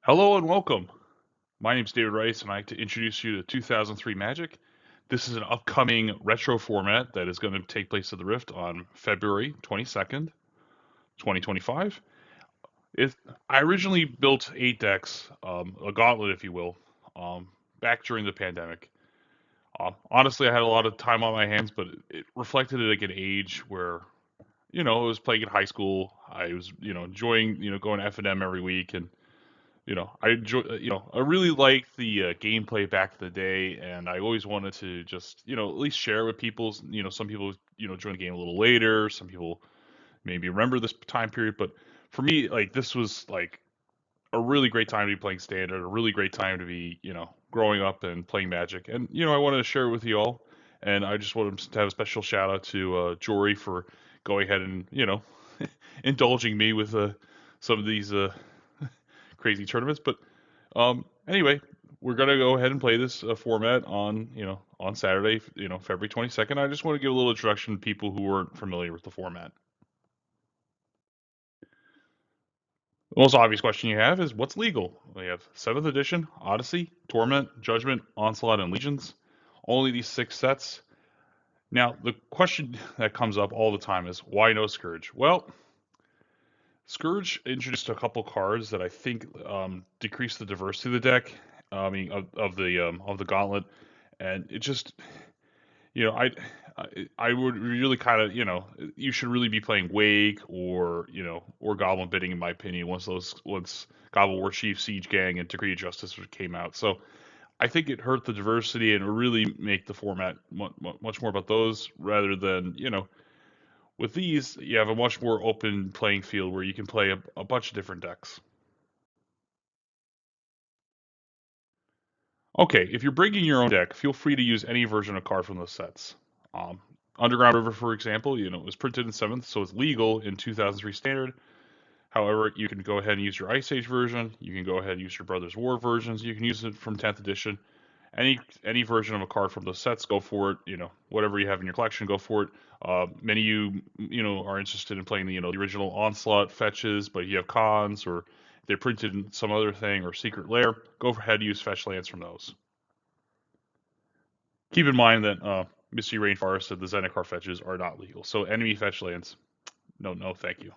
Hello and welcome. My name's David Rice, and I'd like to introduce you to 2003 Magic. This is an upcoming retro format that is going to take place at the Rift on February 22nd, 2025. It, I originally built 8 decks, a gauntlet, if you will, um, back during the pandemic. Honestly, I had a lot of time on my hands, but it reflected like an age where, I was playing in high school. I was, enjoying, going to F&M every week, and I enjoy, I really liked the gameplay back in the day, and I always wanted to just, at least share with people. Some people, join the game a little later. Some people maybe remember this time period, but for me, like this was like a really great time to be playing Standard, a really great time to be, growing up and playing Magic, and I wanted to share it with you all, and I just wanted to have a special shout out to Jory for going ahead and, indulging me with some of these crazy tournaments, but anyway, we're gonna go ahead and play this format on on Saturday, February 22nd. I just want to give a little introduction to people who weren't familiar with the format. The most obvious question you have is what's legal? We have 7th edition, Odyssey, Torment, Judgment, Onslaught, and Legions. Only these 6 sets. Now, the question that comes up all the time is why no Scourge? Well, Scourge introduced a couple cards that I think decrease the diversity of the deck. I mean, of the gauntlet, and it just I would really kind of you should really be playing Wake or Goblin Bidding in my opinion once Goblin War Chief, Siege Gang, and Decree of Justice came out. So I think it hurt the diversity and really make the format much more about those rather than with these you have a much more open playing field where you can play a bunch of different decks. Okay, if you're bringing your own deck, feel free to use any version of card from those sets. Um, Underground River, for example, it was printed in 7th, so it's legal in 2003 Standard. However, you can go ahead and use your Ice Age version. You can go ahead and use your Brothers War versions. You can use it from 10th edition. Any version of a card from those sets, go for it. Whatever you have in your collection, go for it. Many of you, are interested in playing the original Onslaught fetches, but you have cons or they're printed in some other thing or Secret Lair. Go ahead and use fetch lands from those. Keep in mind that Misty Rainforest and the Zendikar fetches are not legal. So enemy fetch lands, no, thank you.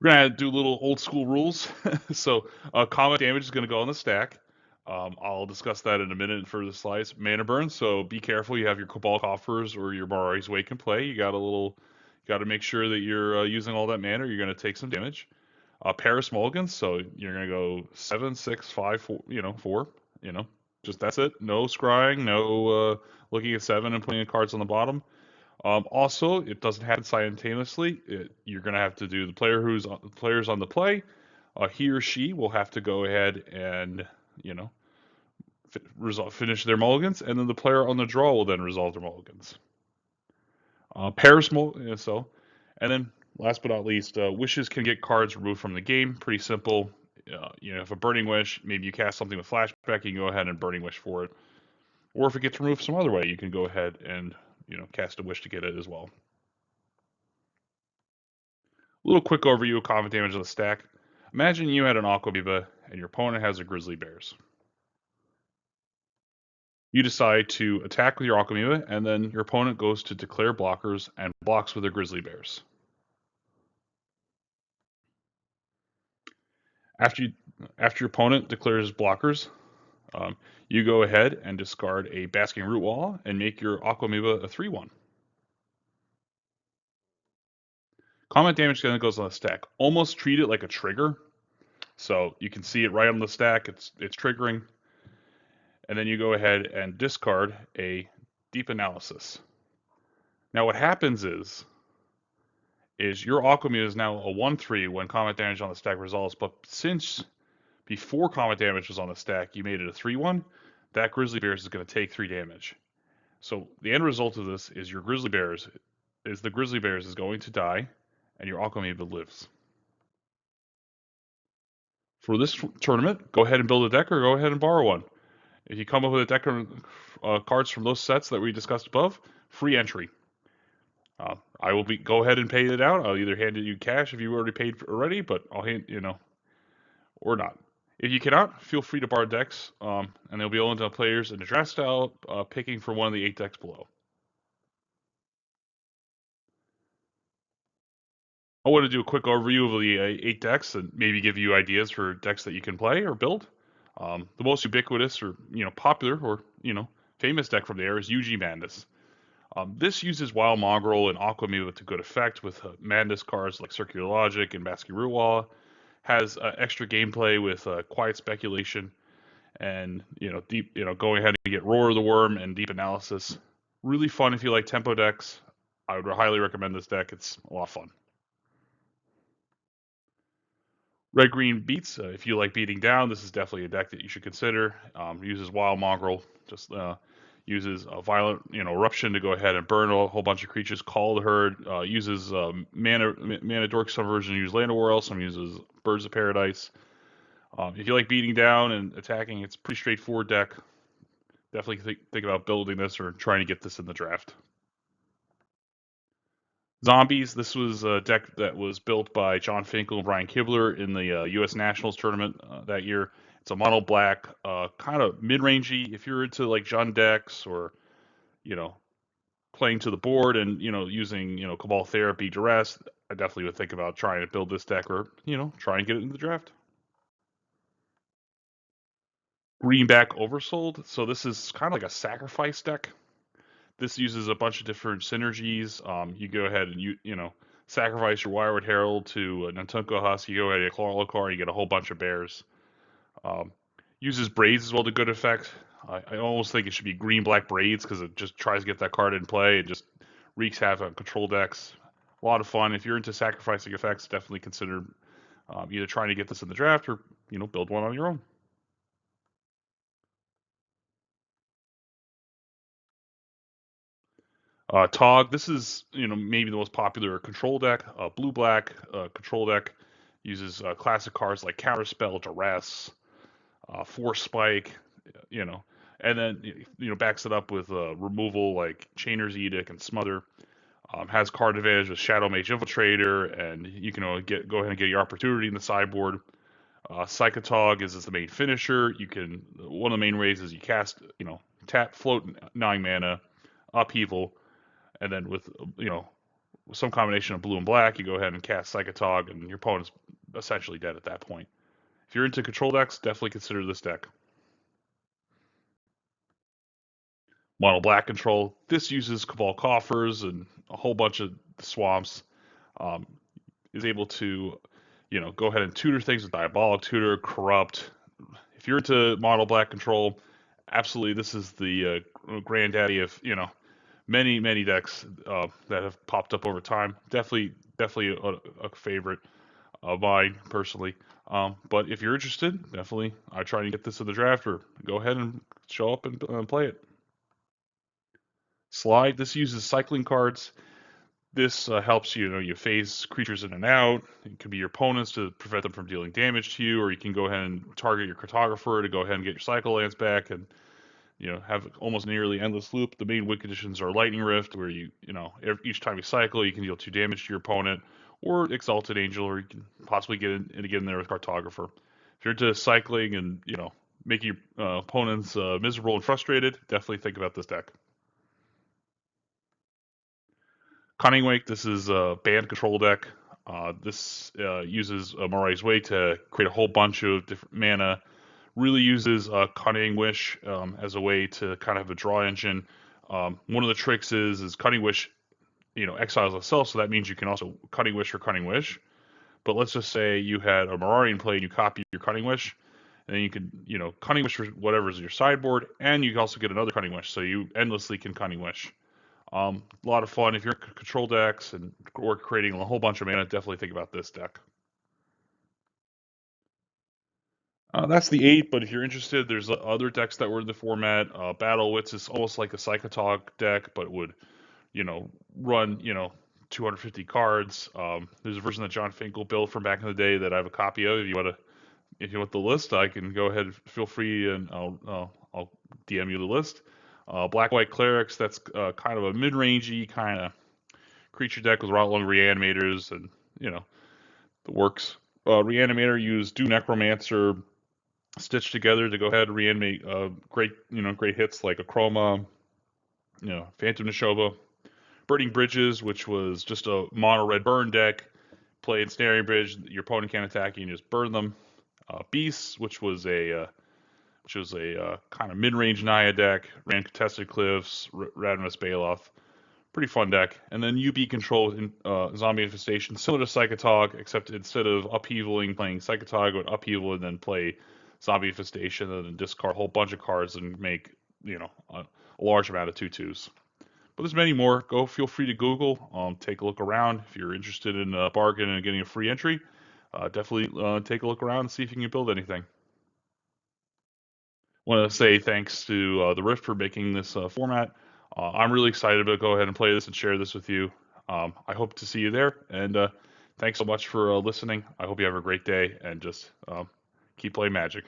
We're gonna do little old school rules. So combat damage is gonna go on the stack. I'll discuss that in a minute for the slides. Mana burn, so be careful. You have your Cabal Coffers or your Mirari's Wake in play. Got to make sure that you're using all that mana. You're gonna take some damage. Paris Mulligans, so you're gonna go 7, 6, 5, 4. 4. Just that's it. No scrying. No looking at 7 and putting the cards on the bottom. Also, it doesn't happen simultaneously. You're going to have to do the player's on the play. He or she will have to go ahead and finish their mulligans, and then the player on the draw will then resolve their mulligans. So, and then last but not least, wishes can get cards removed from the game. Pretty simple. If a Burning Wish, maybe you cast something with flashback, you can go ahead and Burning Wish for it. Or if it gets removed some other way, you can go ahead and cast a wish to get it as well. A little quick overview of combat damage on the stack. Imagine you had an Aquamoeba and your opponent has a Grizzly Bears. You decide to attack with your Aquamoeba, and then your opponent goes to declare blockers and blocks with their Grizzly Bears. After your opponent declares blockers, you go ahead and discard a Basking Root Wall and make your Aquamoeba a 3/1. Combat damage then goes on the stack. Almost treat it like a trigger. So you can see it right on the stack. It's triggering. And then you go ahead and discard a Deep Analysis. Now what happens is your Aquamoeba is now a 1/3 when combat damage on the stack resolves, but since before combat damage was on the stack, you made it a 3/1, that Grizzly Bears is going to take 3 damage. So the end result of this is the Grizzly Bears is going to die, and your Aquamoeba lives. For this tournament, go ahead and build a deck or go ahead and borrow one. If you come up with a deck of cards from those sets that we discussed above, free entry. I will go ahead and pay it out. I'll either hand it you cash if you already paid already, but I'll hand or not. If you cannot, feel free to borrow decks, and they'll be owned to players in the draft style, picking from one of the 8 decks below. I want to do a quick overview of the 8 decks and maybe give you ideas for decks that you can play or build. The most ubiquitous or popular or famous deck from there is UG Madness. This uses Wild Mongrel and Aquamuva to good effect with Madness cards like Circular Logic and Baskerville. Has extra gameplay with Quiet Speculation and deep going ahead and get Roar of the Worm and Deep Analysis. Really fun if you like tempo decks. I would highly recommend this deck. It's a lot of fun. Red Green Beats. If you like beating down, this is definitely a deck that you should consider. Uses Wild Mongrel, just uses a violent eruption to go ahead and burn a whole bunch of creatures. Call the Herd. Uses mana dork. Some version use Land of War, some uses Birds of Paradise. If you like beating down and attacking, it's a pretty straightforward deck. Definitely think about building this or trying to get this in the draft. Zombies. This was a deck that was built by John Finkel and Brian Kibler in the U.S. Nationals tournament that year. It's a mono black, kind of mid-rangey. If you're into like Jund decks or you know playing to the board and using Cabal Therapy Duress, I definitely would think about trying to build this deck or try and get it in the draft. Greenback Oversold. So this is kind of like a sacrifice deck. This uses a bunch of different synergies. You go ahead and sacrifice your Wireward Herald to Nantunko Husk. You go ahead and get Chloralokar, you get a whole bunch of bears. Um, Uses braids as well to good effect. I almost think it should be green black braids because it just tries to get that card in play. It just wreaks havoc on control decks. A lot of fun. If you're into sacrificing effects, definitely consider either trying to get this in the draft or build one on your own. Tog, this is maybe the most popular control deck. Blue black control deck uses classic cards like Counterspell, Duress, Force Spike, you know, and then backs it up with removal like Chainer's Edict and Smother. Has card advantage with Shadow Mage Infiltrator, and you can go ahead and get your opportunity in the sideboard. Psychotog is the main finisher. You can one of the main ways is you cast tap float 9 mana upheaval, and then with some combination of blue and black, you go ahead and cast Psychotog, and your opponent's essentially dead at that point. If you're into control decks, definitely consider this deck. Mono black control. This uses Cabal Coffers and a whole bunch of swamps. Um, is able to, go ahead and tutor things with Diabolic Tutor, Corrupt. If you're into mono black control, absolutely, this is the granddaddy of many decks that have popped up over time. Definitely a favorite of mine personally. But if you're interested, definitely I try to get this in the draft or go ahead and show up and play it. Slide. This uses cycling cards. This helps you phase creatures in and out. It could be your opponents to prevent them from dealing damage to you, or you can go ahead and target your cartographer to go ahead and get your cycle lands back and have almost nearly endless loop. The main win conditions are Lightning Rift, where each time you cycle, you can deal 2 damage to your opponent, or Exalted Angel, or you can possibly get in there with Cartographer. If you're into cycling and making your opponents miserable and frustrated, definitely think about this deck. Cunning Wake. This is a band control deck. This uses Morai's Wake to create a whole bunch of different mana. Really uses Cunning Wish as a way to kind of have a draw engine. One of the tricks is Cunning Wish, exiles itself, so that means you can also Cunning Wish for Cunning Wish. But let's just say you had a Mirari in play and you copy your Cunning Wish, and then you can, Cunning Wish for whatever's in your sideboard, and you can also get another Cunning Wish, so you endlessly can Cunning Wish. A lot of fun if you're control decks or creating a whole bunch of mana. Definitely think about this deck. That's the 8, but if you're interested, there's other decks that were in the format. Battle Wits is almost like a Psychotog deck, but would, run, 250 cards. There's a version that John Finkel built from back in the day that I have a copy of. If you want the list, I can go ahead. Feel free, and I'll DM you the list. Black White Clerics. That's kind of a mid-rangey kind of creature deck with Rotlung Reanimators and the works. Reanimator used Do Necromancer stitched together to go ahead and reanimate great hits like Akroma, Phantom Neshoba, Burning Bridges, which was just a mono red burn deck. Play Ensnaring Bridge, your opponent can't attack you, and just burn them. Beasts, which was a kind of mid-range Naya deck, ran Contested Cliffs, Ravenous Baloth. Pretty fun deck. And then UB control Zombie Infestation, similar to Psychotog, except instead of upheavaling, playing Psychotog, would upheaval and then play Zombie Infestation, and then discard a whole bunch of cards and make, a large amount of 2/2s. But there's many more. Go, feel free to Google, take a look around. If you're interested in a bargain and getting a free entry, definitely take a look around and see if you can build anything. Want to say thanks to the Rift for making this format. I'm really excited to go ahead and play this and share this with you. I hope to see you there, and thanks so much for listening. I hope you have a great day, and just keep playing Magic.